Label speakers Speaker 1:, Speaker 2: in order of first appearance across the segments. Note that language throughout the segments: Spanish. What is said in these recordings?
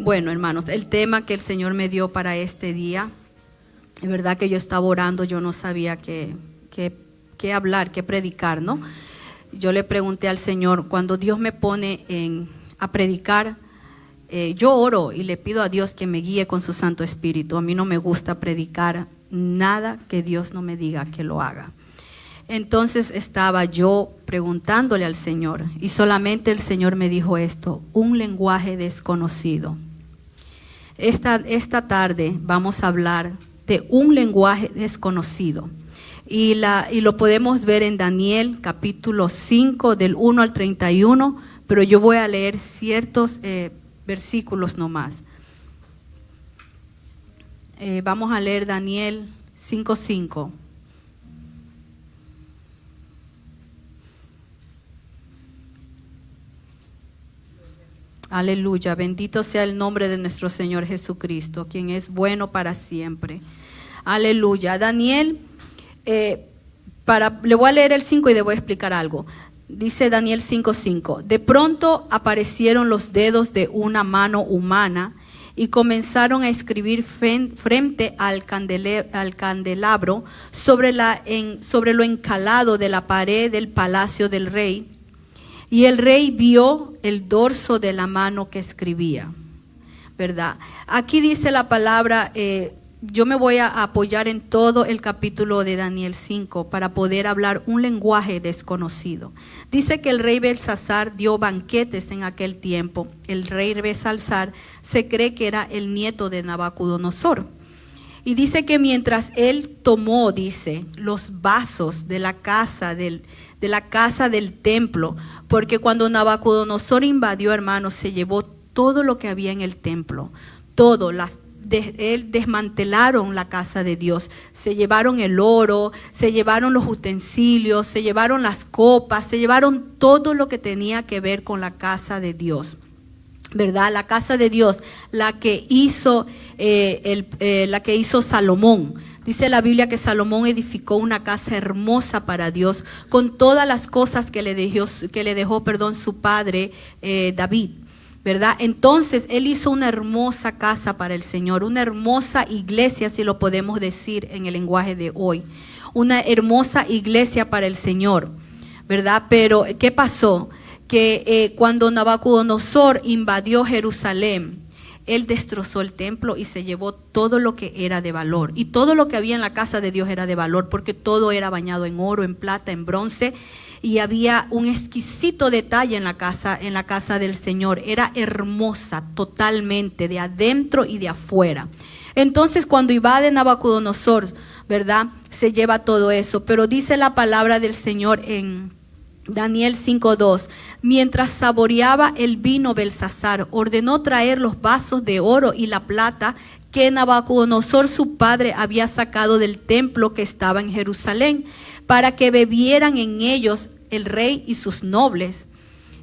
Speaker 1: Bueno, hermanos, el tema que el Señor me dio para este día, es verdad que yo estaba orando, yo no sabía qué hablar, qué predicar, ¿no? Yo le pregunté al Señor, cuando Dios me pone a predicar, yo oro y le pido a Dios que me guíe con su Santo Espíritu. A mí no me gusta predicar nada que Dios no me diga que lo haga. Entonces estaba yo preguntándole al Señor y solamente el Señor me dijo esto: un lenguaje desconocido. Esta tarde vamos a hablar de un lenguaje desconocido y lo podemos ver en Daniel capítulo 5 del 1 al 31, pero yo voy a leer ciertos versículos nomás. Vamos a leer Daniel 5:5. Aleluya, bendito sea el nombre de nuestro Señor Jesucristo, quien es bueno para siempre. Aleluya. Daniel, le voy a leer el 5 y le voy a explicar algo. Dice Daniel 5:5. De pronto aparecieron los dedos de una mano humana y comenzaron a escribir frente al candelabro sobre lo encalado de la pared del palacio del rey. Y el rey vio el dorso de la mano que escribía, ¿verdad? Aquí dice la palabra, yo me voy a apoyar en todo el capítulo de Daniel 5 para poder hablar un lenguaje desconocido. Dice que el rey Belsasar dio banquetes en aquel tiempo. El rey Belsasar se cree que era el nieto de Nabucodonosor. Y dice que mientras él tomó, dice, los vasos de la casa del templo, porque cuando Nabucodonosor invadió, hermanos, se llevó todo lo que había en el templo, todo, desmantelaron la casa de Dios, se llevaron el oro, se llevaron los utensilios, se llevaron las copas, se llevaron todo lo que tenía que ver con la casa de Dios, ¿verdad? La casa de Dios, la que hizo Salomón. Dice la Biblia que Salomón edificó una casa hermosa para Dios con todas las cosas que le dejó su padre David, ¿verdad? Entonces él hizo una hermosa casa para el Señor, una hermosa iglesia, si lo podemos decir en el lenguaje de hoy, una hermosa iglesia para el Señor, ¿verdad? Pero ¿qué pasó? Que cuando Nabucodonosor invadió Jerusalén, él destrozó el templo y se llevó todo lo que era de valor. Y todo lo que había en la casa de Dios era de valor, porque todo era bañado en oro, en plata, en bronce. Y había un exquisito detalle en la casa del Señor. Era hermosa totalmente, de adentro y de afuera. Entonces cuando invade Nabucodonosor, ¿verdad?, se lleva todo eso. Pero dice la palabra del Señor en Daniel 5:2, mientras saboreaba el vino Belsasar, ordenó traer los vasos de oro y la plata que Nabucodonosor su padre había sacado del templo que estaba en Jerusalén, para que bebieran en ellos el rey y sus nobles,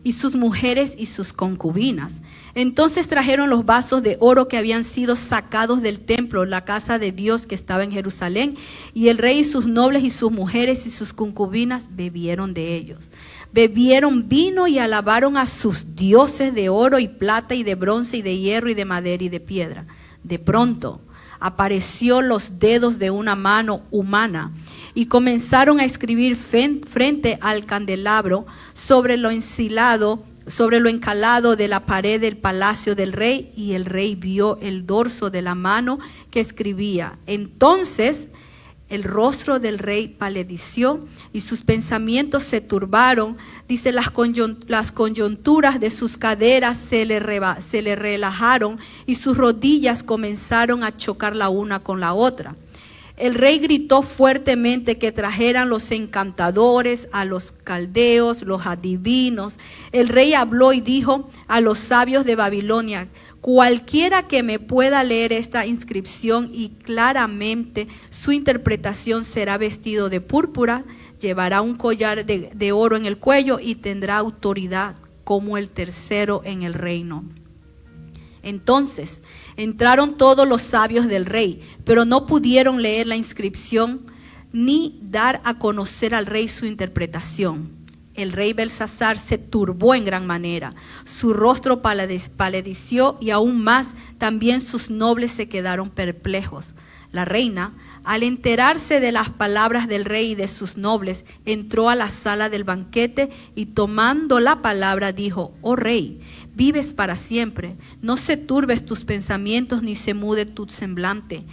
Speaker 1: y sus mujeres y sus concubinas. Entonces trajeron los vasos de oro que habían sido sacados del templo, la casa de Dios que estaba en Jerusalén, y el rey y sus nobles y sus mujeres y sus concubinas bebieron de ellos. Bebieron vino y alabaron a sus dioses de oro y plata y de bronce y de hierro y de madera y de piedra. De pronto apareció los dedos de una mano humana y comenzaron a escribir frente al candelabro sobre lo encalado de la pared del palacio del rey, y el rey vio el dorso de la mano que escribía. Entonces el rostro del rey palideció y sus pensamientos se turbaron. Dice, las coyunturas de sus caderas se le relajaron y sus rodillas comenzaron a chocar la una con la otra. El rey gritó fuertemente que trajeran los encantadores, a los caldeos, los adivinos. El rey habló y dijo a los sabios de Babilonia: cualquiera que me pueda leer esta inscripción y claramente su interpretación será vestido de púrpura, llevará un collar de oro en el cuello y tendrá autoridad como el tercero en el reino. Entonces entraron todos los sabios del rey, pero no pudieron leer la inscripción ni dar a conocer al rey su interpretación. el rey Belsasar se turbó en gran manera, su rostro palideció y aún más también sus nobles se quedaron perplejos. La reina, al enterarse de las palabras del rey y de sus nobles, entró a la sala del banquete y tomando la palabra dijo: oh rey, vives para siempre, no se turbes tus pensamientos ni se mude tu semblante.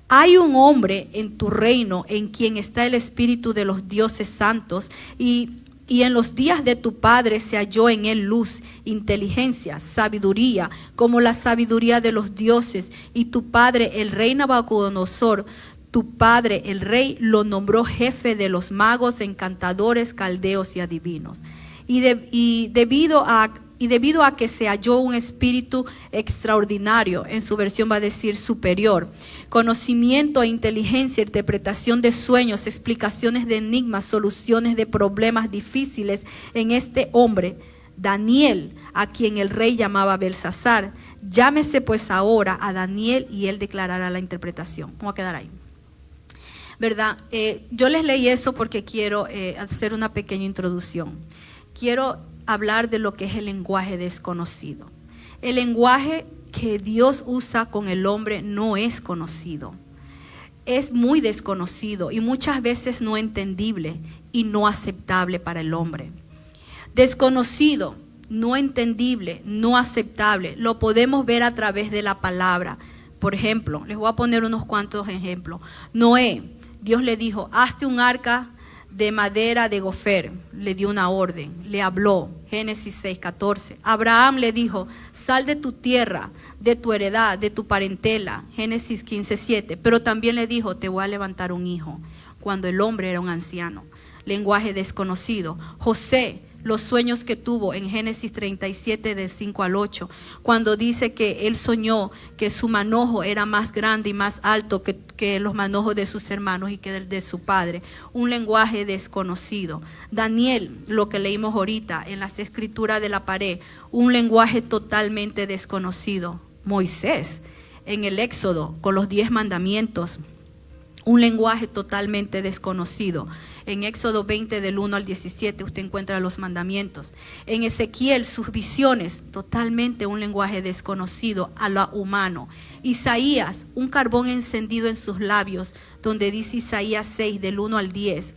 Speaker 1: Hay un hombre en tu reino en quien está el espíritu de los dioses santos y en los días de tu padre se halló en él luz, inteligencia, sabiduría, como la sabiduría de los dioses. Y tu padre, el rey Nabucodonosor, tu padre, el rey, lo nombró jefe de los magos, encantadores, caldeos y adivinos. Y debido a que se halló un espíritu extraordinario, en su versión va a decir superior, conocimiento e inteligencia, interpretación de sueños, explicaciones de enigmas, soluciones de problemas difíciles en este hombre, Daniel, a quien el rey llamaba Belsasar. Llámese pues ahora a Daniel y él declarará la interpretación. Vamos a quedar ahí. ¿Verdad? Yo les leí eso porque quiero hacer una pequeña introducción. Quiero hablar de lo que es el lenguaje desconocido. El lenguaje que Dios usa con el hombre no es conocido. Es muy desconocido y muchas veces no entendible y no aceptable para el hombre. Desconocido, no entendible, no aceptable, lo podemos ver a través de la palabra. Por ejemplo, les voy a poner unos cuantos ejemplos. Noé, Dios le dijo: hazte un arca de madera de gofer, le dio una orden, le habló, Génesis 6:14. Abraham le dijo: sal de tu tierra, de tu heredad, de tu parentela, Génesis 15:7. Pero también le dijo: te voy a levantar un hijo, cuando el hombre era un anciano. Lenguaje desconocido. José, los sueños que tuvo en Génesis 37 del 5 al 8, cuando dice que él soñó que su manojo era más grande y más alto que los manojos de sus hermanos y que el de su padre. Un lenguaje desconocido. Daniel, lo que leímos ahorita en las escrituras de la pared, un lenguaje totalmente desconocido. Moisés, en el Éxodo, con los 10 mandamientos, un lenguaje totalmente desconocido. En Éxodo 20 del 1 al 17 usted encuentra los mandamientos. En Ezequiel, sus visiones, totalmente un lenguaje desconocido a lo humano. Isaías, un carbón encendido en sus labios, donde dice Isaías 6 del 1 al 10,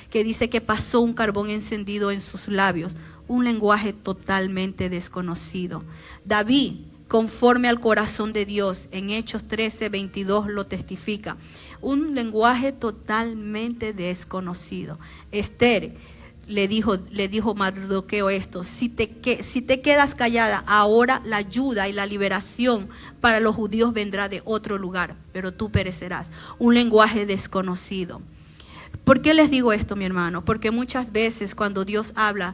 Speaker 1: que dice que pasó un carbón encendido en sus labios. Un lenguaje totalmente desconocido. David, conforme al corazón de Dios, en Hechos 13, 22 lo testifica. Un lenguaje totalmente desconocido. Esther le dijo Mardoqueo esto: si te quedas callada, ahora la ayuda y la liberación para los judíos vendrá de otro lugar, pero tú perecerás. Un lenguaje desconocido. ¿Por qué les digo esto, mi hermano? Porque muchas veces cuando Dios habla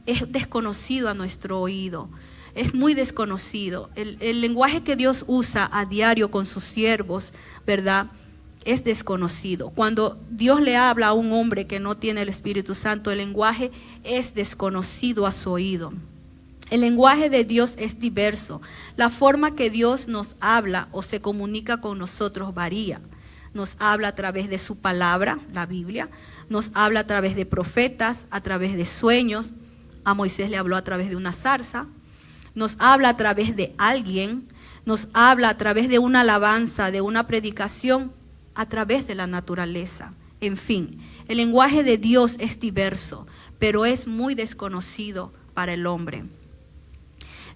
Speaker 1: es desconocido a nuestro oído. Es muy desconocido. El lenguaje que Dios usa a diario con sus siervos, ¿verdad?, es desconocido. Cuando Dios le habla a un hombre que no tiene el Espíritu Santo, el lenguaje es desconocido a su oído. El lenguaje de Dios es diverso. La forma que Dios nos habla o se comunica con nosotros varía. Nos habla a través de su palabra, la Biblia. Nos habla a través de profetas, a través de sueños. A Moisés le habló a través de una zarza. Nos habla a través de alguien. Nos habla a través de una alabanza, de una predicación, a través de la naturaleza. En fin, el lenguaje de Dios es diverso, pero es muy desconocido para el hombre.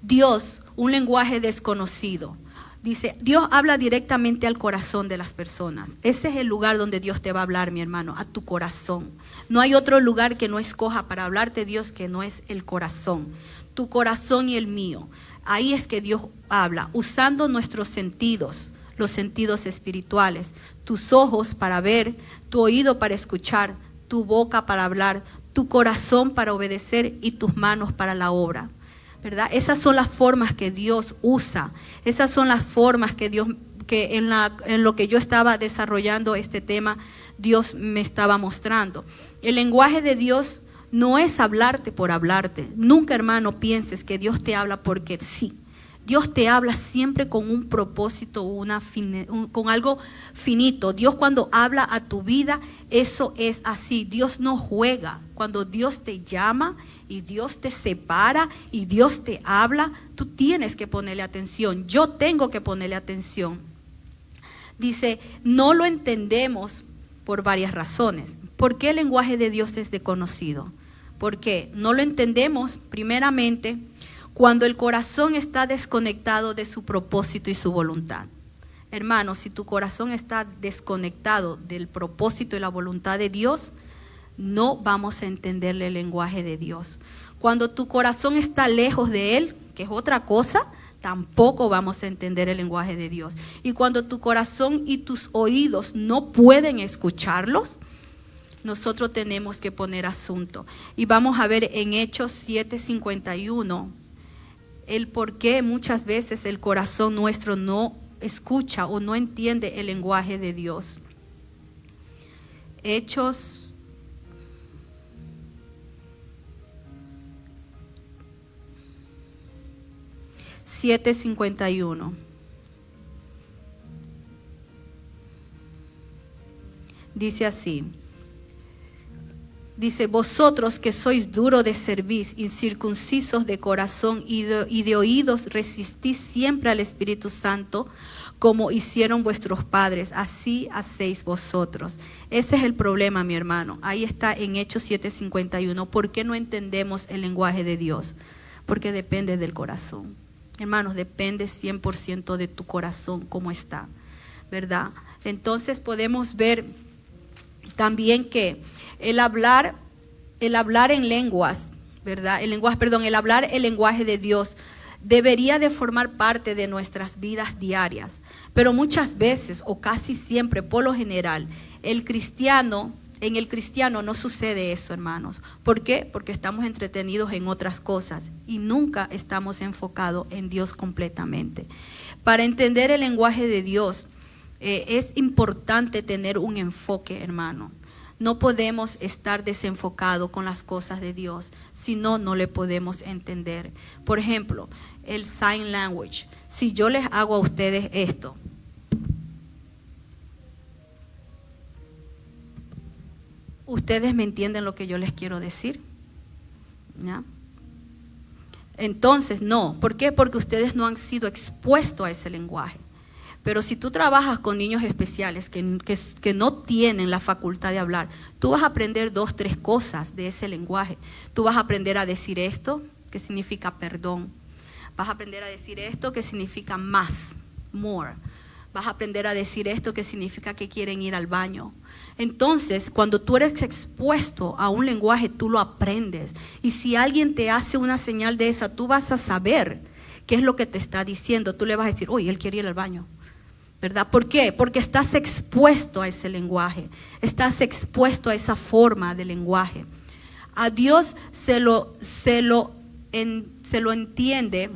Speaker 1: Dios, un lenguaje desconocido. Dice, Dios habla directamente al corazón de las personas. Ese es el lugar donde Dios te va a hablar, mi hermano, a tu corazón. No hay otro lugar que no escoja para hablarte Dios que no es el corazón. Tu corazón y el mío. Ahí es que Dios habla, usando nuestros sentidos. Los sentidos espirituales, tus ojos para ver, tu oído para escuchar, tu boca para hablar, tu corazón para obedecer y tus manos para la obra, ¿verdad? Esas son las formas que Dios usa, esas son las formas que Dios, que en lo que yo estaba desarrollando este tema, Dios me estaba mostrando. El lenguaje de Dios no es hablarte por hablarte. Nunca, hermano, pienses que Dios te habla porque sí. Dios te habla siempre con un propósito, con algo finito. Dios cuando habla a tu vida, eso es así. Dios no juega. Cuando Dios te llama y Dios te separa y Dios te habla, tú tienes que ponerle atención. Yo tengo que ponerle atención. Dice, no lo entendemos por varias razones. ¿Por qué el lenguaje de Dios es desconocido? ¿Por qué? No lo entendemos primeramente cuando el corazón está desconectado de su propósito y su voluntad. Hermano, si tu corazón está desconectado del propósito y la voluntad de Dios, no vamos a entenderle el lenguaje de Dios. Cuando tu corazón está lejos de Él, que es otra cosa, tampoco vamos a entender el lenguaje de Dios. Y cuando tu corazón y tus oídos no pueden escucharlos, nosotros tenemos que poner asunto. Y vamos a ver en Hechos 7:51 el por qué muchas veces el corazón nuestro no escucha o no entiende el lenguaje de Dios. Hechos 7:51. Dice así. Dice, vosotros que sois duros de cerviz, incircuncisos de corazón y de oídos, resistís siempre al Espíritu Santo, como hicieron vuestros padres, así hacéis vosotros. Ese es el problema, mi hermano. Ahí está en Hechos 7:51. ¿Por qué no entendemos el lenguaje de Dios? Porque depende del corazón. Hermanos, depende 100% de tu corazón, cómo está, ¿verdad? Entonces podemos ver también que el hablar en lenguas, ¿verdad? El hablar el lenguaje de Dios debería de formar parte de nuestras vidas diarias. Pero muchas veces, o casi siempre, por lo general, en el cristiano no sucede eso, hermanos. ¿Por qué? Porque estamos entretenidos en otras cosas y nunca estamos enfocados en Dios completamente. Para entender el lenguaje de Dios, es importante tener un enfoque, hermano. No podemos estar desenfocados con las cosas de Dios, si no, no le podemos entender. Por ejemplo, el sign language. Si yo les hago a ustedes esto, ¿ustedes me entienden lo que yo les quiero decir? ¿Ya? Entonces, no. ¿Por qué? Porque ustedes no han sido expuestos a ese lenguaje. Pero si tú trabajas con niños especiales que no tienen la facultad de hablar, tú vas a aprender 2, 3 cosas de ese lenguaje. Tú vas a aprender a decir esto, que significa perdón. Vas a aprender a decir esto, que significa más, more. Vas a aprender a decir esto, que significa que quieren ir al baño. Entonces, cuando tú eres expuesto a un lenguaje, tú lo aprendes. Y si alguien te hace una señal de esa, tú vas a saber qué es lo que te está diciendo. Tú le vas a decir, oye, él quiere ir al baño. ¿Verdad? ¿Por qué? Porque estás expuesto a ese lenguaje, estás expuesto a esa forma de lenguaje. A Dios se lo entiende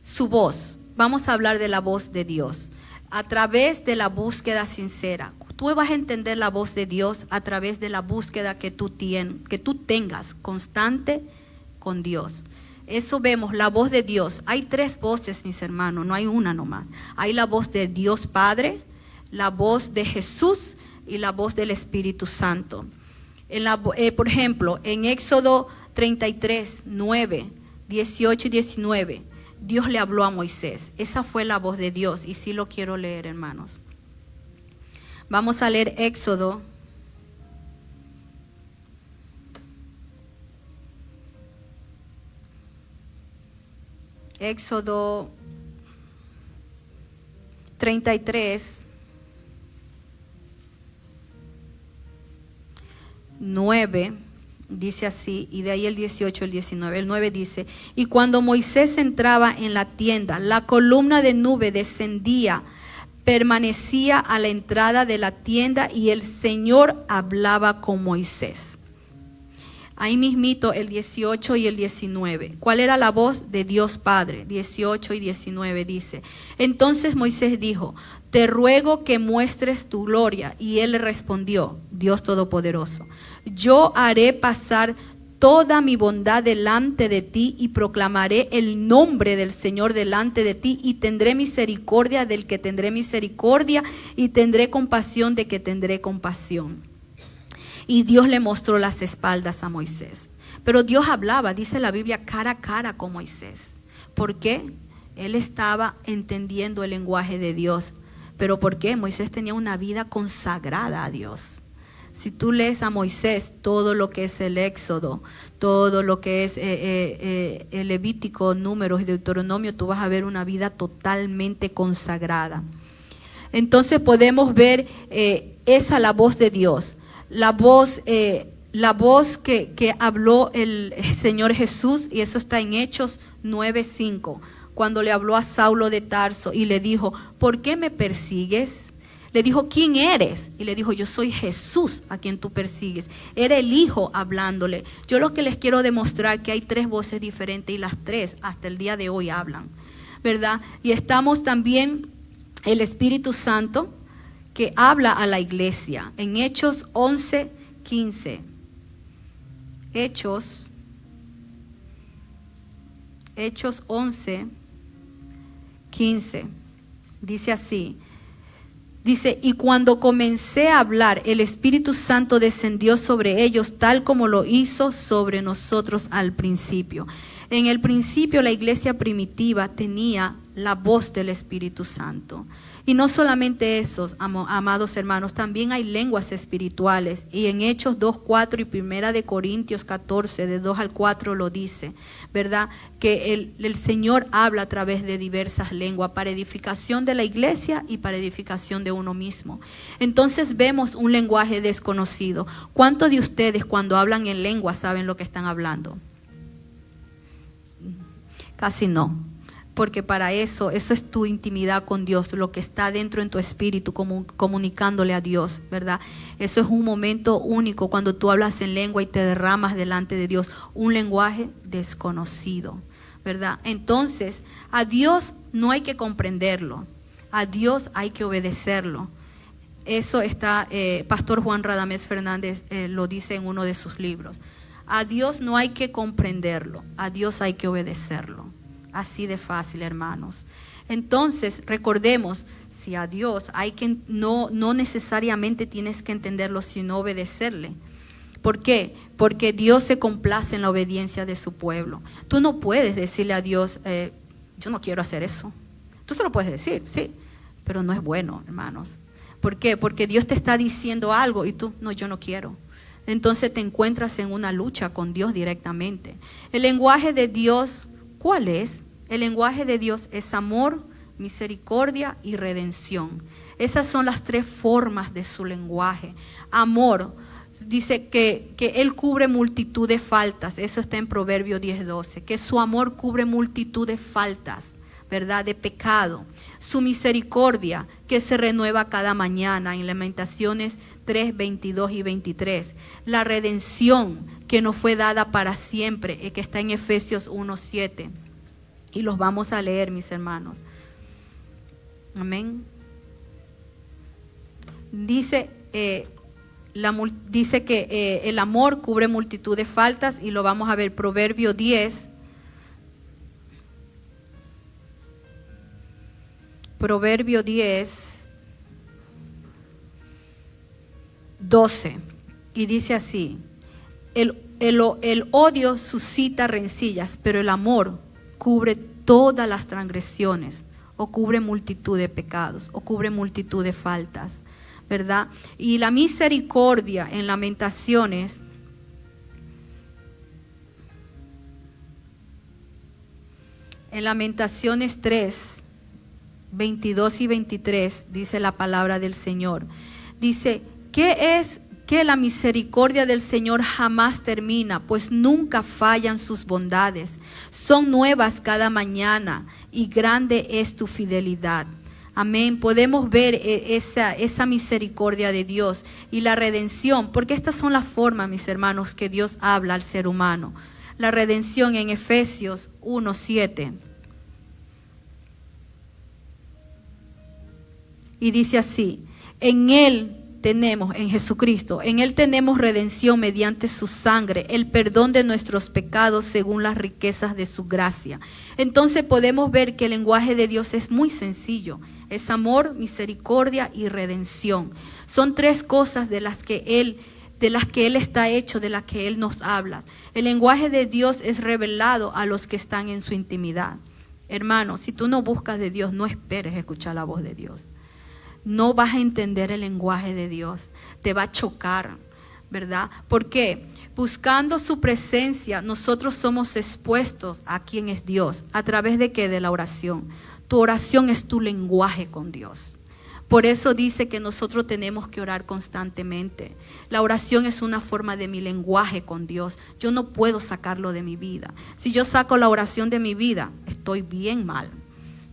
Speaker 1: su voz. Vamos a hablar de la voz de Dios a través de la búsqueda sincera. Tú vas a entender la voz de Dios a través de la búsqueda que tú tengas constante con Dios. Eso vemos, la voz de Dios. Hay 3 voces, mis hermanos, no hay una nomás. Hay la voz de Dios Padre, la voz de Jesús y la voz del Espíritu Santo. Por ejemplo, en Éxodo 33, 9, 18 y 19, Dios le habló a Moisés. Esa fue la voz de Dios y sí lo quiero leer, hermanos. Vamos a leer Éxodo. Éxodo 33, 9, dice así, y de ahí el 18, el 19. El 9 dice, y cuando Moisés entraba en la tienda, la columna de nube descendía, permanecía a la entrada de la tienda y el Señor hablaba con Moisés. Ahí mismito el 18 y el 19. ¿Cuál era la voz de Dios Padre? 18 y 19 dice. Entonces Moisés dijo, te ruego que muestres tu gloria. Y él le respondió, Dios Todopoderoso, yo haré pasar toda mi bondad delante de ti y proclamaré el nombre del Señor delante de ti y tendré misericordia del que tendré misericordia y tendré compasión de que tendré compasión. Y Dios le mostró las espaldas a Moisés. Pero Dios hablaba, dice la Biblia, cara a cara con Moisés. ¿Por qué? Él estaba entendiendo el lenguaje de Dios. ¿Pero por qué? Moisés tenía una vida consagrada a Dios. Si tú lees a Moisés, todo lo que es el Éxodo, todo lo que es el Levítico, Números y Deuteronomio, tú vas a ver una vida totalmente consagrada. Entonces podemos ver esa la voz de Dios, la voz que habló el Señor Jesús, y eso está en Hechos 9:5, cuando le habló a Saulo de Tarso y le dijo, ¿por qué me persigues? Le dijo, ¿quién eres? Y le dijo, yo soy Jesús a quien tú persigues. Era el Hijo hablándole. Yo lo que les quiero demostrar que hay 3 voces diferentes y las 3 hasta el día de hoy hablan, ¿verdad? Y estamos también el Espíritu Santo que habla a la iglesia. En Hechos 11:15. Hechos 11:15. Dice así. Dice, y cuando comencé a hablar, el Espíritu Santo descendió sobre ellos, tal como lo hizo sobre nosotros al principio. En el principio, la iglesia primitiva tenía la voz del Espíritu Santo. Y no solamente eso, amados hermanos, también hay lenguas espirituales. Y en Hechos 2:4 y 1 de Corintios 14, de 2 al 4 lo dice, ¿verdad? Que el Señor habla a través de diversas lenguas para edificación de la iglesia y para edificación de uno mismo. Entonces vemos un lenguaje desconocido. ¿Cuántos de ustedes cuando hablan en lengua saben lo que están hablando? Casi no. Porque para eso es tu intimidad con Dios, lo que está dentro en tu espíritu, comunicándole a Dios, ¿verdad? Eso es un momento único cuando tú hablas en lengua y te derramas delante de Dios, un lenguaje desconocido, ¿verdad? Entonces, a Dios no hay que comprenderlo, a Dios hay que obedecerlo. Eso está, Pastor Juan Radamés Fernández lo dice en uno de sus libros. A Dios no hay que comprenderlo, a Dios hay que obedecerlo. Así de fácil, hermanos. Entonces, recordemos, si a Dios hay que, no necesariamente tienes que entenderlo, sino obedecerle. ¿Por qué? Porque Dios se complace en la obediencia de su pueblo. Tú no puedes decirle a Dios, yo no quiero hacer eso. Tú se lo puedes decir, sí, pero no es bueno, hermanos. ¿Por qué? Porque Dios te está diciendo algo y tú, no, yo no quiero. Entonces te encuentras en una lucha con Dios directamente. El lenguaje de Dios, ¿cuál es? El lenguaje de Dios es amor, misericordia y redención. Esas son las 3 formas de su lenguaje. Amor, dice que Él cubre multitud de faltas. Eso está en Proverbios 10:12. Que su amor cubre multitud de faltas, ¿verdad? De pecado. Su misericordia, que se renueva cada mañana, en Lamentaciones 3:22 y 23. La redención, que nos fue dada para siempre, que está en Efesios 1:7. Y los vamos a leer, mis hermanos. Amén. Dice que el amor cubre multitud de faltas, y lo vamos a ver, Proverbio 10. Proverbio 10:12. Y dice así: el odio suscita rencillas, pero el amor cubre todas las transgresiones, o cubre multitud de pecados, o cubre multitud de faltas, ¿verdad? Y la misericordia en Lamentaciones, en Lamentaciones 3:22 y 23, dice la palabra del Señor. Dice, ¿qué es? Que la misericordia del Señor jamás termina, pues nunca fallan sus bondades. Son nuevas cada mañana y grande es tu fidelidad. Amén. Podemos ver esa misericordia de Dios y la redención, porque estas son las formas, mis hermanos, que Dios habla al ser humano. La redención en Efesios 1:7. Y dice así: en Él tenemos en Jesucristo. En Él tenemos redención mediante su sangre, el perdón de nuestros pecados según las riquezas de su gracia. Entonces podemos ver que el lenguaje de Dios es muy sencillo. Es amor, misericordia y redención. Son tres cosas de las que Él está hecho, de las que Él nos habla. El lenguaje de Dios es revelado a los que están en su intimidad. Hermano, si tú no buscas de Dios, no esperes escuchar la voz de Dios. No vas a entender el lenguaje de Dios. Te va a chocar, ¿verdad? ¿Por qué? Buscando su presencia, nosotros somos expuestos a quién es Dios. ¿A través de qué? De la oración. Tu oración es tu lenguaje con Dios. Por eso dice que nosotros tenemos que orar constantemente. La oración es una forma de mi lenguaje con Dios. Yo no puedo sacarlo de mi vida. Si yo saco la oración de mi vida, estoy bien mal.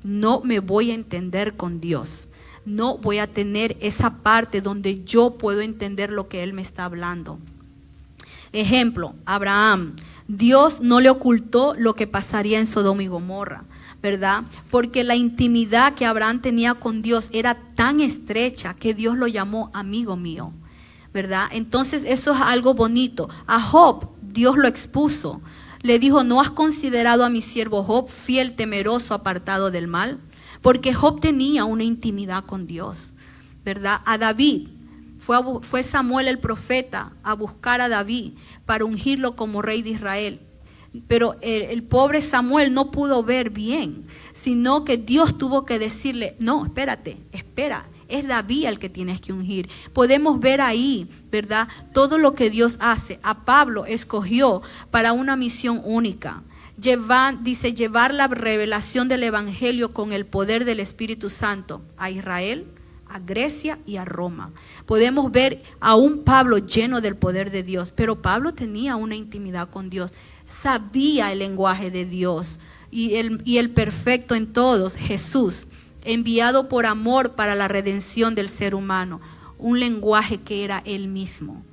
Speaker 1: No me voy a entender con Dios. No voy a tener esa parte donde yo puedo entender lo que Él me está hablando. Ejemplo, Abraham. Dios no le ocultó lo que pasaría en Sodoma y Gomorra, ¿verdad? Porque la intimidad que Abraham tenía con Dios era tan estrecha que Dios lo llamó amigo mío, ¿verdad? Entonces eso es algo bonito. A Job, Dios lo expuso. Le dijo, ¿no has considerado a mi siervo Job fiel, temeroso, apartado del mal? Porque Job tenía una intimidad con Dios, ¿verdad? A David, fue Samuel el profeta a buscar a David para ungirlo como rey de Israel. Pero el pobre Samuel no pudo ver bien, sino que Dios tuvo que decirle, no, espérate, espera, es David el que tienes que ungir. Podemos ver ahí, ¿verdad? Todo lo que Dios hace. A Pablo escogió para una misión única. Llevar la revelación del Evangelio con el poder del Espíritu Santo a Israel, a Grecia y a Roma. Podemos ver a un Pablo lleno del poder de Dios, pero Pablo tenía una intimidad con Dios. Sabía el lenguaje de Dios y el perfecto en todos, Jesús, enviado por amor para la redención del ser humano, un lenguaje que era Él mismo.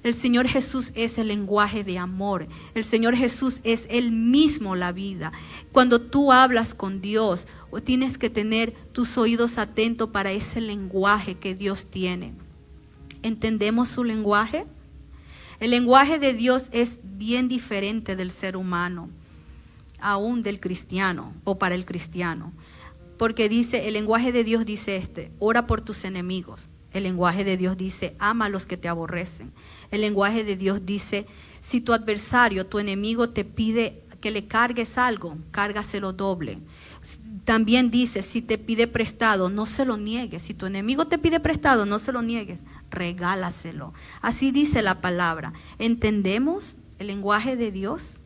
Speaker 1: El Señor Jesús es el lenguaje de amor. El Señor Jesús es Él mismo la vida. Cuando tú hablas con Dios, tienes que tener tus oídos atentos para ese lenguaje que Dios tiene. ¿Entendemos su lenguaje? El lenguaje de Dios es bien diferente del ser humano, aún del cristiano o para el cristiano. Porque dice, el lenguaje de Dios dice ora por tus enemigos. El lenguaje de Dios dice, ama a los que te aborrecen. El lenguaje de Dios dice, si tu adversario, tu enemigo te pide que le cargues algo, cárgaselo doble. También dice, si te pide prestado, no se lo niegues. Si tu enemigo te pide prestado, no se lo niegues, regálaselo. Así dice la palabra. ¿Entendemos el lenguaje de Dios?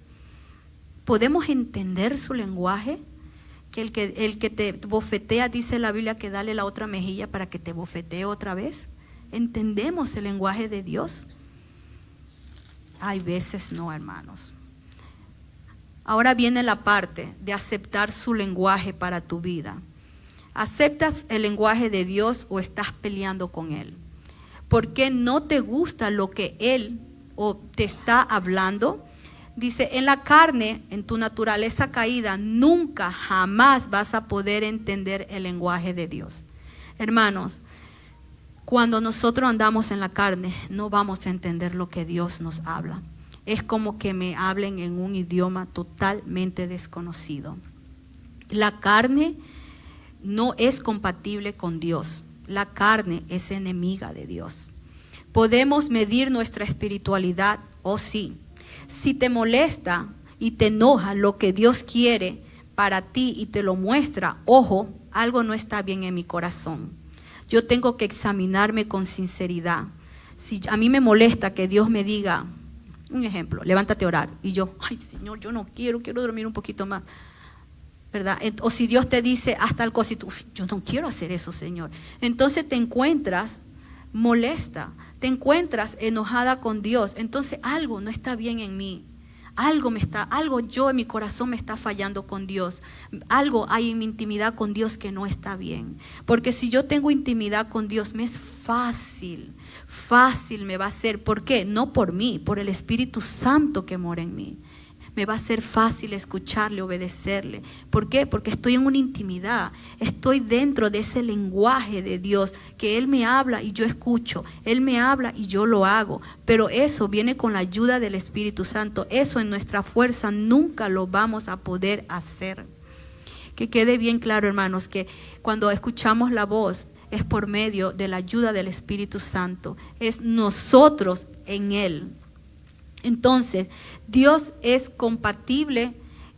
Speaker 1: ¿Podemos entender su lenguaje? Que el que te bofetea, dice la Biblia, que dale la otra mejilla para que te bofetee otra vez. ¿Entendemos el lenguaje de Dios? Hay veces no, hermanos. Ahora viene la parte de aceptar su lenguaje para tu vida. ¿Aceptas el lenguaje de Dios o estás peleando con Él? ¿Por qué no te gusta lo que Él te está hablando? Dice, en la carne, en tu naturaleza caída, nunca, jamás vas a poder entender el lenguaje de Dios. Hermanos, cuando nosotros andamos en la carne, no vamos a entender lo que Dios nos habla. Es como que me hablen en un idioma totalmente desconocido. La carne no es compatible con Dios. La carne es enemiga de Dios. Podemos medir nuestra espiritualidad, sí. Si te molesta y te enoja lo que Dios quiere para ti y te lo muestra, ojo, algo no está bien en mi corazón. Yo tengo que examinarme con sinceridad. Si a mí me molesta que Dios me diga, un ejemplo, levántate a orar, y yo, ay Señor, yo no quiero dormir un poquito más, ¿verdad? O si Dios te dice, haz tal cosa y tú, yo no quiero hacer eso, Señor. Entonces te encuentras molesta, te encuentras enojada con Dios. Entonces algo no está bien en mí. Algo yo en mi corazón me está fallando con Dios. Algo hay en mi intimidad con Dios que no está bien. Porque si yo tengo intimidad con Dios, me es fácil me va a ser. ¿Por qué? No por mí, por el Espíritu Santo que mora en mí. Me va a ser fácil escucharle, obedecerle. ¿Por qué? Porque estoy en una intimidad. Estoy dentro de ese lenguaje de Dios, que Él me habla y yo escucho. Él me habla y yo lo hago. Pero eso viene con la ayuda del Espíritu Santo. Eso en nuestra fuerza nunca lo vamos a poder hacer. Que quede bien claro, hermanos, que cuando escuchamos la voz es por medio de la ayuda del Espíritu Santo. Es nosotros en Él. Entonces, Dios es compatible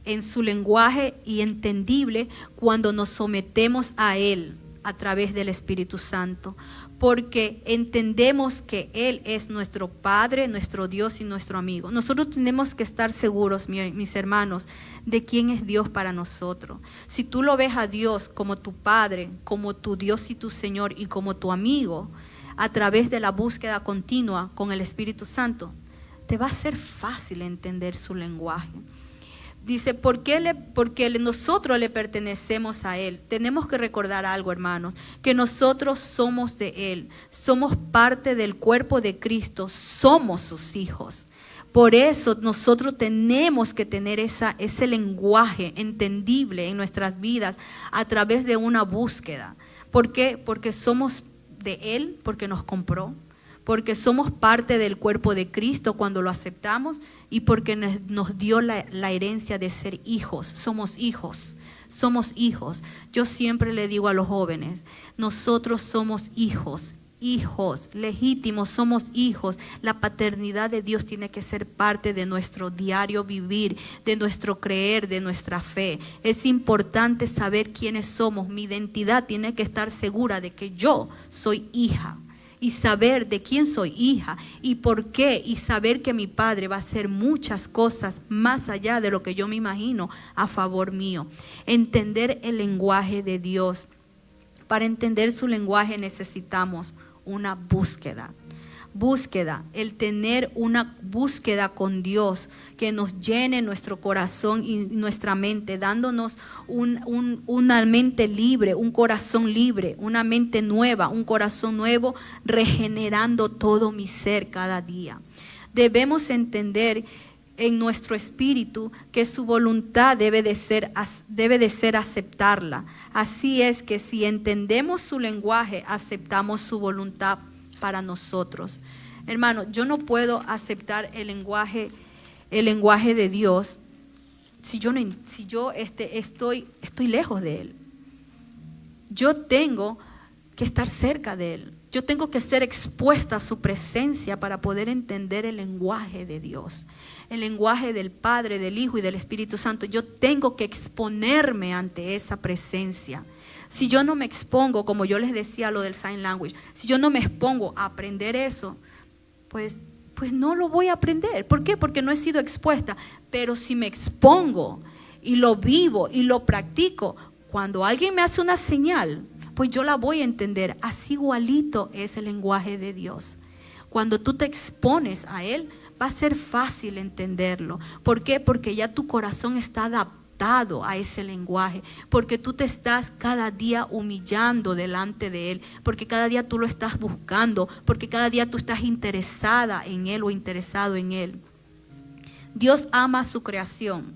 Speaker 1: en su lenguaje y entendible cuando nos sometemos a Él a través del Espíritu Santo, porque entendemos que Él es nuestro Padre, nuestro Dios y nuestro amigo. Nosotros tenemos que estar seguros, mis hermanos, de quién es Dios para nosotros. Si tú lo ves a Dios como tu Padre, como tu Dios y tu Señor y como tu amigo, a través de la búsqueda continua con el Espíritu Santo, te va a ser fácil entender su lenguaje. Dice, porque nosotros le pertenecemos a Él. Tenemos que recordar algo, hermanos, que nosotros somos de Él. Somos parte del cuerpo de Cristo. Somos sus hijos. Por eso nosotros tenemos que tener ese lenguaje entendible en nuestras vidas a través de una búsqueda. ¿Por qué? Porque somos de Él, porque nos compró. Porque somos parte del cuerpo de Cristo cuando lo aceptamos y porque nos dio la herencia de ser hijos. Somos hijos, somos hijos. Yo siempre le digo a los jóvenes, nosotros somos hijos legítimos, somos hijos. La paternidad de Dios tiene que ser parte de nuestro diario vivir, de nuestro creer, de nuestra fe. Es importante saber quiénes somos. Mi identidad tiene que estar segura de que yo soy hija. Y saber de quién soy hija y por qué, y saber que mi Padre va a hacer muchas cosas más allá de lo que yo me imagino a favor mío. Entender el lenguaje de Dios. Para entender su lenguaje necesitamos una búsqueda. El tener una búsqueda con Dios que nos llene nuestro corazón y nuestra mente, dándonos una mente libre, un corazón libre, una mente nueva, un corazón nuevo, regenerando todo mi ser cada día. Debemos entender en nuestro espíritu que su voluntad debe de ser aceptarla. Así es que si entendemos su lenguaje, aceptamos su voluntad para nosotros. Hermano, yo no puedo aceptar el lenguaje de Dios si yo estoy lejos de Él. Yo tengo que estar cerca de Él. Yo tengo que ser expuesta a su presencia para poder entender el lenguaje de Dios, el lenguaje del Padre, del Hijo y del Espíritu Santo. Yo tengo que exponerme ante esa presencia. Si yo no me expongo, como yo les decía lo del sign language, si yo no me expongo a aprender eso, pues no lo voy a aprender. ¿Por qué? Porque no he sido expuesta. Pero si me expongo y lo vivo y lo practico, cuando alguien me hace una señal, pues yo la voy a entender. Así igualito es el lenguaje de Dios. Cuando tú te expones a Él, va a ser fácil entenderlo. ¿Por qué? Porque ya tu corazón está adaptado a ese lenguaje, porque tú te estás cada día humillando delante de Él, porque cada día tú lo estás buscando, porque cada día tú estás interesada en Él o interesado en Él. Dios ama a su creación,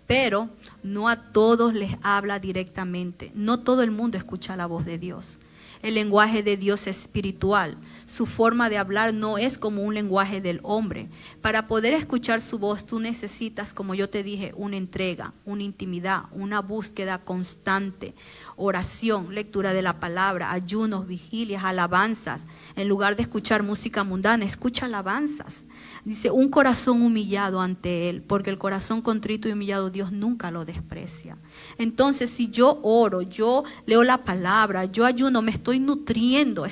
Speaker 1: pero no a todos les habla directamente. No todo el mundo escucha la voz de Dios. El lenguaje de Dios es espiritual. Su forma de hablar no es como un lenguaje del hombre. Para poder escuchar su voz, tú necesitas, como yo te dije, una entrega, una intimidad, una búsqueda constante, oración, lectura de la palabra, ayunos, vigilias, alabanzas. En lugar de escuchar música mundana, escucha alabanzas. Dice, un corazón humillado ante Él, porque el corazón contrito y humillado Dios nunca lo desprecia. Entonces, si yo oro, yo leo la palabra, yo ayuno, me estoy nutriendo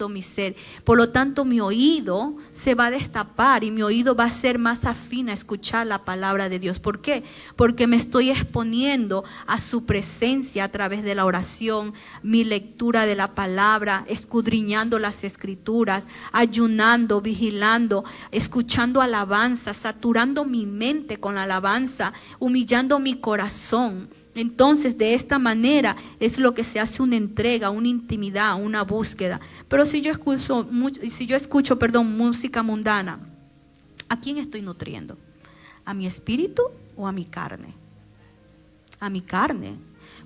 Speaker 1: mi ser. Por lo tanto, mi oído se va a destapar y mi oído va a ser más afín a escuchar la palabra de Dios. ¿Por qué? Porque me estoy exponiendo a su presencia a través de la oración, mi lectura de la palabra, escudriñando las escrituras, ayunando, vigilando, escuchando alabanza, saturando mi mente con la alabanza, humillando mi corazón. Entonces, de esta manera es lo que se hace una entrega, una intimidad, una búsqueda. Pero si yo escucho música mundana, ¿a quién estoy nutriendo? ¿A mi espíritu o a mi carne? A mi carne.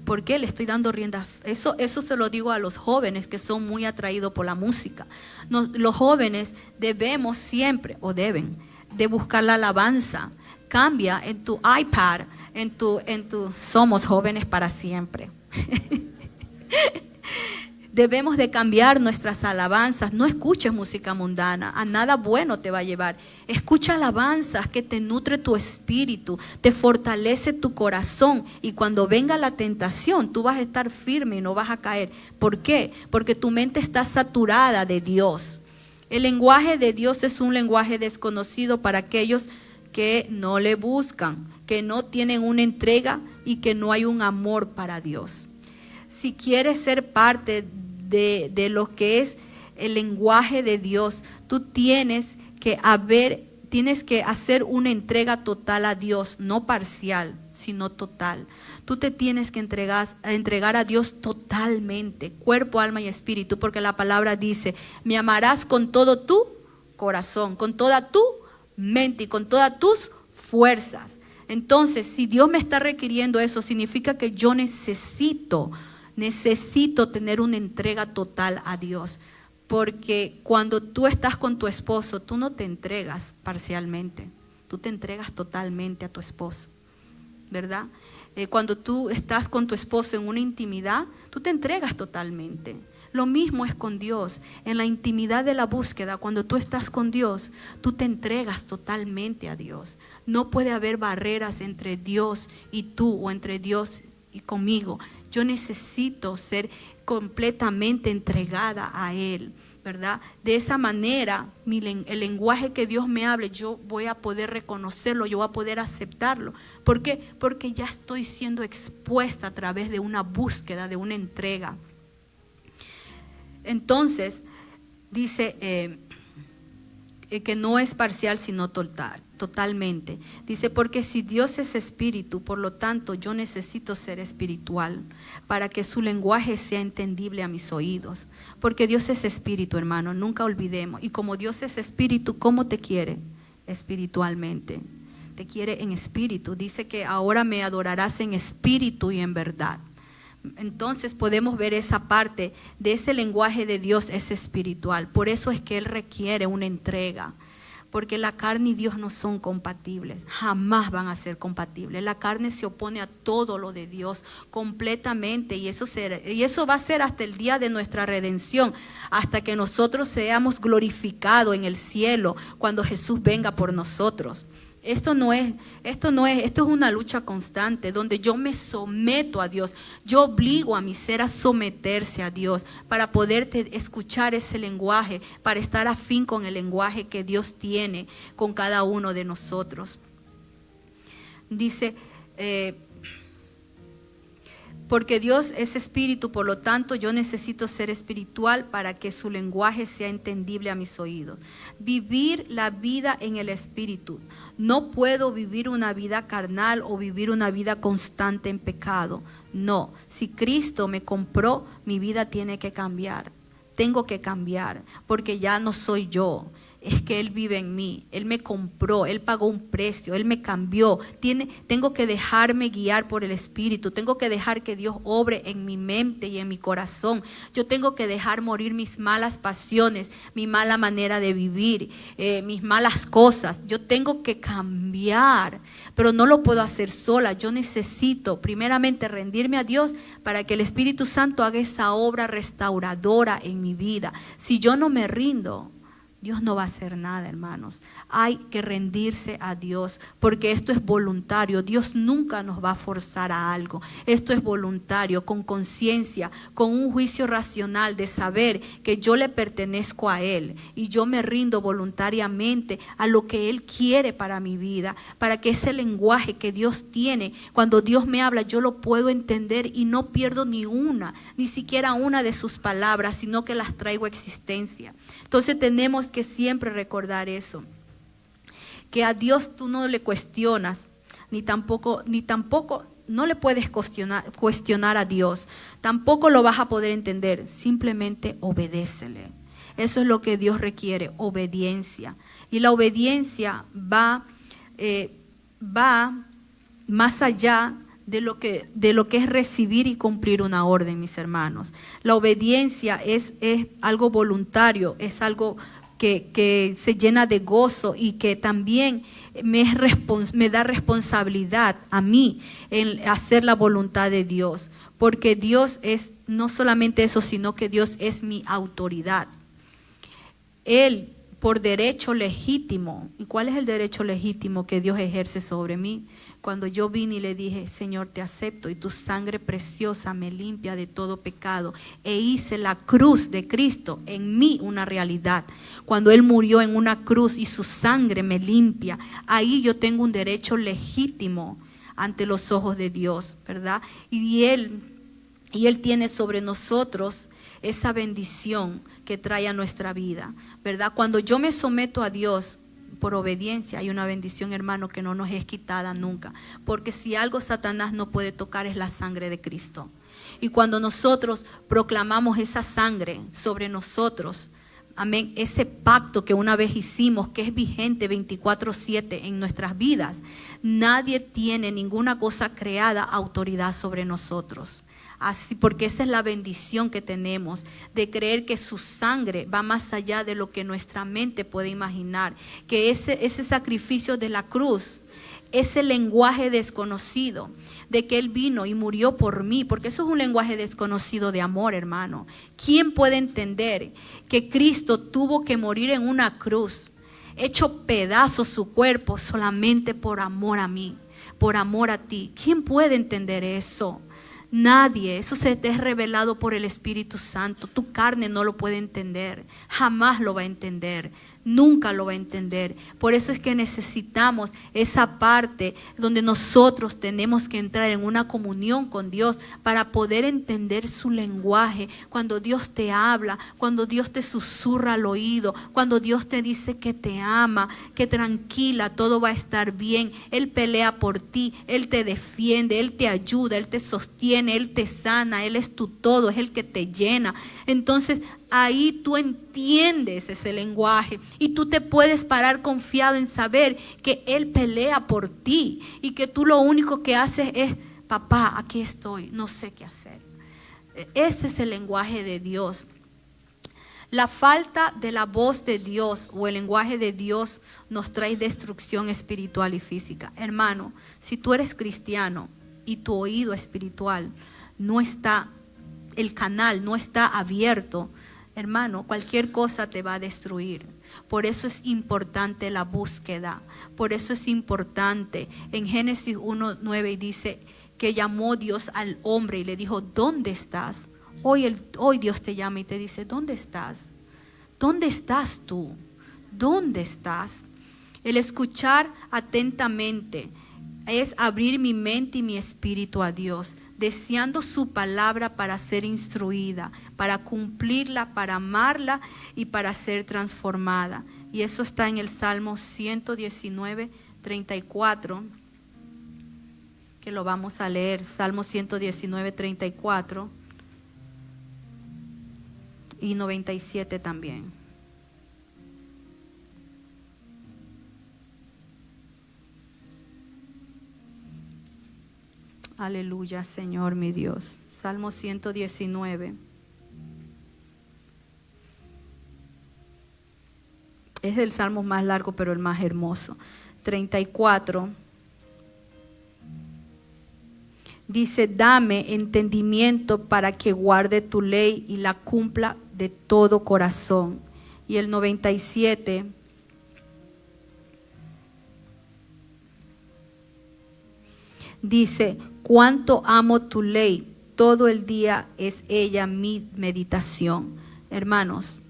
Speaker 1: ¿Por qué le estoy dando rienda? Eso se lo digo a los jóvenes que son muy atraídos por la música. Los jóvenes debemos siempre, o deben, de buscar la alabanza. Cambia en tu iPad, somos jóvenes para siempre. Debemos de cambiar nuestras alabanzas. No escuches música mundana, a nada bueno te va a llevar. Escucha alabanzas que te nutre tu espíritu, te fortalece tu corazón, y cuando venga la tentación tú vas a estar firme y no vas a caer. ¿Por qué? Porque tu mente está saturada de Dios. El lenguaje de Dios es un lenguaje desconocido para aquellos que no le buscan, que no tienen una entrega y que no hay un amor para Dios. Si quieres ser parte de lo que es el lenguaje de Dios, tú tienes que hacer una entrega total a Dios, no parcial, sino total. Tú te tienes que entregar a Dios totalmente, cuerpo, alma y espíritu, porque la palabra dice: me amarás con todo tu corazón, con toda tu mente y con todas tus fuerzas. Entonces, si Dios me está requiriendo eso, significa que yo necesito tener una entrega total a Dios. Porque cuando tú estás con tu esposo, tú no te entregas parcialmente, tú te entregas totalmente a tu esposo, ¿verdad? Cuando tú estás con tu esposo en una intimidad, tú te entregas totalmente. Lo mismo es con Dios. En la intimidad de la búsqueda, cuando tú estás con Dios, tú te entregas totalmente a Dios. No puede haber barreras entre Dios y tú, o entre Dios y conmigo. Yo necesito ser completamente entregada a Él, ¿verdad? De esa manera, el lenguaje que Dios me hable, yo voy a poder reconocerlo, yo voy a poder aceptarlo. ¿Por qué? Porque ya estoy siendo expuesta a través de una búsqueda, de una entrega. Entonces, dice que no es parcial, sino totalmente. Dice, porque si Dios es espíritu, por lo tanto yo necesito ser espiritual para que su lenguaje sea entendible a mis oídos. Porque Dios es espíritu, hermano, nunca olvidemos. Y como Dios es espíritu, ¿cómo te quiere? Espiritualmente. Te quiere en espíritu. Dice que ahora me adorarás en espíritu y en verdad. Entonces podemos ver esa parte de ese lenguaje de Dios es espiritual. Por eso es que Él requiere una entrega. Porque la carne y Dios no son compatibles, jamás van a ser compatibles. La carne se opone a todo lo de Dios completamente, y eso va a ser hasta el día de nuestra redención, hasta que nosotros seamos glorificados en el cielo cuando Jesús venga por nosotros. Esto es una lucha constante donde yo me someto a Dios. Yo obligo a mi ser a someterse a Dios para poder escuchar ese lenguaje, para estar afín con el lenguaje que Dios tiene con cada uno de nosotros. Dice, porque Dios es espíritu, por lo tanto yo necesito ser espiritual para que su lenguaje sea entendible a mis oídos. Vivir la vida en el espíritu. No puedo vivir una vida carnal o vivir una vida constante en pecado. No, si Cristo me compró, mi vida tiene que cambiar. Tengo que cambiar, porque ya no soy yo. Es que Él vive en mí, Él me compró, Él pagó un precio, Él me cambió. Tengo que dejarme guiar por el Espíritu, tengo que dejar que Dios obre en mi mente y en mi corazón. Yo tengo que dejar morir mis malas pasiones, mi mala manera de vivir, mis malas cosas. Yo tengo que cambiar, pero no lo puedo hacer sola. Yo necesito primeramente rendirme a Dios para que el Espíritu Santo haga esa obra restauradora en mi vida. Si yo no me rindo, Dios no va a hacer nada, hermanos. Hay que rendirse a Dios, porque esto es voluntario. Dios nunca nos va a forzar a algo. Esto es voluntario, con conciencia, con un juicio racional de saber que yo le pertenezco a Él y yo me rindo voluntariamente a lo que Él quiere para mi vida, para que ese lenguaje que Dios tiene, cuando Dios me habla, yo lo puedo entender y no pierdo ni siquiera una de sus palabras, sino que las traigo a existencia. Entonces tenemos que siempre recordar eso, que a Dios tú no le cuestionas, ni tampoco no le puedes cuestionar a Dios, tampoco lo vas a poder entender, simplemente obedécele. Eso es lo que Dios requiere, obediencia. Y la obediencia va va más allá de lo que es recibir y cumplir una orden, mis hermanos. La obediencia es algo voluntario, es algo que se llena de gozo y que también me da responsabilidad a mí en hacer la voluntad de Dios, porque Dios es no solamente eso, sino que Dios es mi autoridad. Él, por derecho legítimo. ¿Y cuál es el derecho legítimo que Dios ejerce sobre mí? Cuando yo vine y le dije, Señor, te acepto y tu sangre preciosa me limpia de todo pecado. E hice la cruz de Cristo en mí una realidad. Cuando Él murió en una cruz y su sangre me limpia, ahí yo tengo un derecho legítimo ante los ojos de Dios, ¿verdad? Y Él tiene sobre nosotros esa bendición que trae a nuestra vida, ¿verdad? Cuando yo me someto a Dios por obediencia, hay una bendición, hermano, que no nos es quitada nunca, porque si algo Satanás no puede tocar es la sangre de Cristo. Y cuando nosotros proclamamos esa sangre sobre nosotros, amén, ese pacto que una vez hicimos, que es vigente 24/7 en nuestras vidas, nadie tiene ninguna cosa creada autoridad sobre nosotros. Así, porque esa es la bendición que tenemos de creer que su sangre va más allá de lo que nuestra mente puede imaginar, que ese sacrificio de la cruz, ese lenguaje desconocido de que Él vino y murió por mí, porque eso es un lenguaje desconocido de amor, hermano. ¿Quién puede entender que Cristo tuvo que morir en una cruz, hecho pedazos su cuerpo solamente por amor a mí, por amor a ti? ¿Quién puede entender eso? Nadie. Eso se te es revelado por el Espíritu Santo. Tu carne no lo puede entender, jamás lo va a entender, nunca lo va a entender. Por eso es que necesitamos esa parte donde nosotros tenemos que entrar en una comunión con Dios para poder entender su lenguaje. Cuando Dios te habla, cuando Dios te susurra al oído, cuando Dios te dice que te ama, que tranquila, todo va a estar bien. Él pelea por ti, Él te defiende, Él te ayuda, Él te sostiene, Él te sana, Él es tu todo, es el que te llena. Entonces ahí tú entiendes ese lenguaje y tú te puedes parar confiado en saber que Él pelea por ti y que tú lo único que haces es, papá, aquí estoy, no sé qué hacer. Ese es el lenguaje de Dios. La falta de la voz de Dios o el lenguaje de Dios nos trae destrucción espiritual y física. Hermano, si tú eres cristiano y tu oído espiritual no está, el canal no está abierto, hermano, cualquier cosa te va a destruir. Por eso es importante la búsqueda. Por eso es importante. En Génesis 1:9 dice que llamó Dios al hombre y le dijo, ¿dónde estás? Hoy Dios te llama y te dice, ¿dónde estás? ¿Dónde estás tú? ¿Dónde estás? El escuchar atentamente es abrir mi mente y mi espíritu a Dios, deseando su palabra para ser instruida, para cumplirla, para amarla y para ser transformada. Y eso está en el Salmo 119:34, que lo vamos a leer. Salmo 119:34 y 97 también. Aleluya, Señor mi Dios. Salmo 119. Es el salmo más largo, pero el más hermoso. 34. Dice, dame entendimiento para que guarde tu ley y la cumpla de todo corazón. Y el 97. Dice, cuánto amo tu ley, todo el día es ella mi meditación. Hermanos,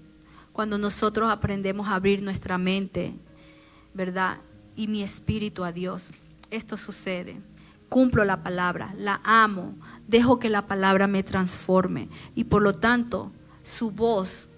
Speaker 1: cuando nosotros aprendemos a abrir nuestra mente, ¿verdad? Y mi espíritu a Dios, esto sucede. Cumplo la palabra, la amo, dejo que la palabra me transforme. Y por lo tanto, su voz,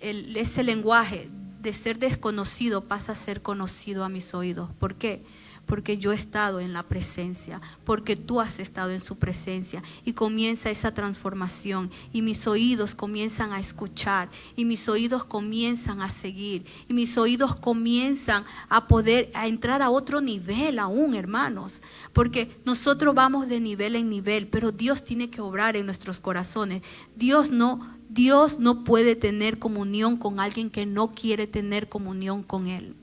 Speaker 1: ese lenguaje de ser desconocido pasa a ser conocido a mis oídos. ¿Por qué? porque yo he estado en la presencia, porque tú has estado en su presencia. Y comienza esa transformación y mis oídos comienzan a escuchar y mis oídos comienzan a seguir y mis oídos comienzan a entrar a otro nivel aún, hermanos, porque nosotros vamos de nivel en nivel, pero Dios tiene que obrar en nuestros corazones. Dios no puede tener comunión con alguien que no quiere tener comunión con Él.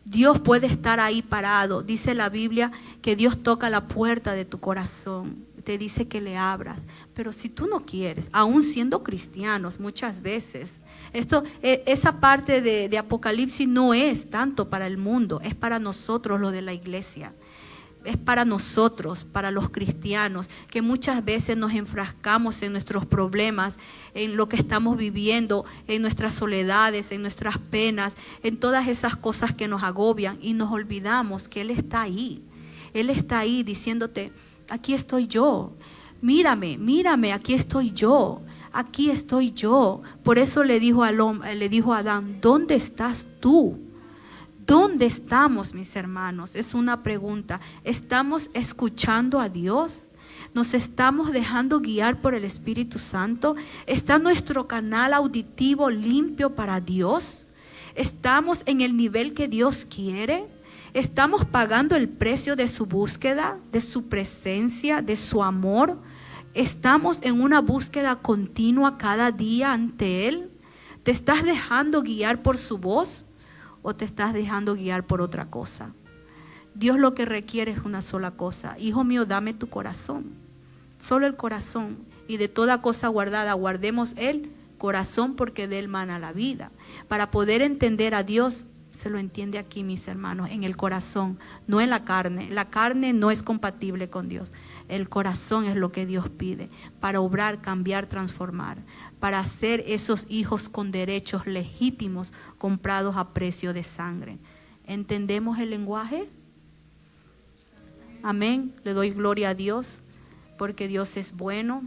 Speaker 1: Dios puede estar ahí parado. Dice la Biblia que Dios toca la puerta de tu corazón. Te dice que le abras. Pero si tú no quieres, aún siendo cristianos muchas veces, esa parte de Apocalipsis no es tanto para el mundo, es para nosotros lo de la iglesia. Es para nosotros, para los cristianos, que muchas veces nos enfrascamos en nuestros problemas, en lo que estamos viviendo, en nuestras soledades, en nuestras penas, en todas esas cosas que nos agobian y nos olvidamos que Él está ahí. Él está ahí diciéndote, aquí estoy yo, mírame, aquí estoy yo. Aquí estoy yo. Por eso le dijo a Adán, ¿dónde estás tú? ¿Dónde estamos, mis hermanos? Es una pregunta. ¿Estamos escuchando a Dios? ¿Nos estamos dejando guiar por el Espíritu Santo? ¿Está nuestro canal auditivo limpio para Dios? ¿Estamos en el nivel que Dios quiere? ¿Estamos pagando el precio de su búsqueda, de su presencia, de su amor? ¿Estamos en una búsqueda continua cada día ante Él? ¿Te estás dejando guiar por su voz? ¿O te estás dejando guiar por otra cosa? Dios lo que requiere es una sola cosa. Hijo mío, dame tu corazón. Solo el corazón. Y de toda cosa guardada, guardemos el corazón, porque de él mana la vida. Para poder entender a Dios, se lo entiende aquí, mis hermanos, en el corazón, no en la carne. La carne no es compatible con Dios. El corazón es lo que Dios pide para obrar, cambiar, transformar, para ser esos hijos con derechos legítimos comprados a precio de sangre. ¿Entendemos el lenguaje? Amén. Le doy gloria a Dios porque Dios es bueno,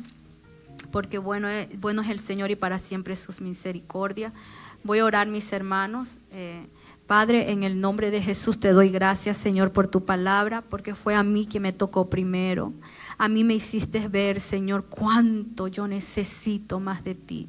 Speaker 1: porque bueno es el Señor y para siempre sus misericordias. Voy a orar, mis hermanos. Padre, en el nombre de Jesús te doy gracias, Señor, por tu palabra, porque fue a mí que me tocó primero. A mí me hiciste ver, Señor, cuánto yo necesito más de ti.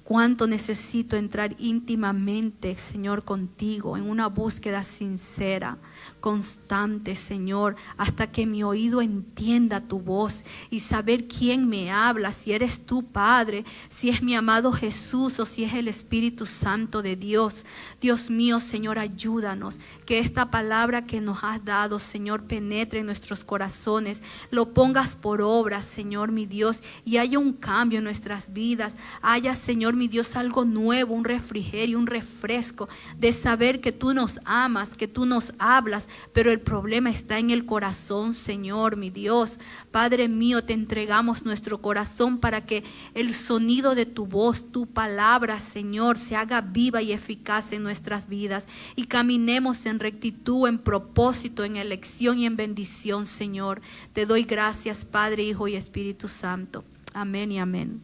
Speaker 1: Cuánto necesito entrar íntimamente, Señor, contigo, en una búsqueda sincera, constante, Señor, hasta que mi oído entienda tu voz y saber quién me habla, si eres tú, Padre, si es mi amado Jesús o si es el Espíritu Santo de Dios. Dios mío, Señor, ayúdanos, que esta palabra que nos has dado, Señor, penetre en nuestros corazones, lo pongas por obra, Señor, mi Dios, y haya un cambio en nuestras vidas, haya, Señor, mi Dios, algo nuevo, un refrigerio, un refresco de saber que tú nos amas, que tú nos hablas, pero el problema está en el corazón, Señor, mi Dios. Padre mío, te entregamos nuestro corazón para que el sonido de tu voz, tu palabra, Señor, se haga viva y eficaz en nuestras vidas y caminemos en rectitud, en propósito, en elección y en bendición, Señor. Te doy gracias, Padre, Hijo y Espíritu Santo. Amén y amén.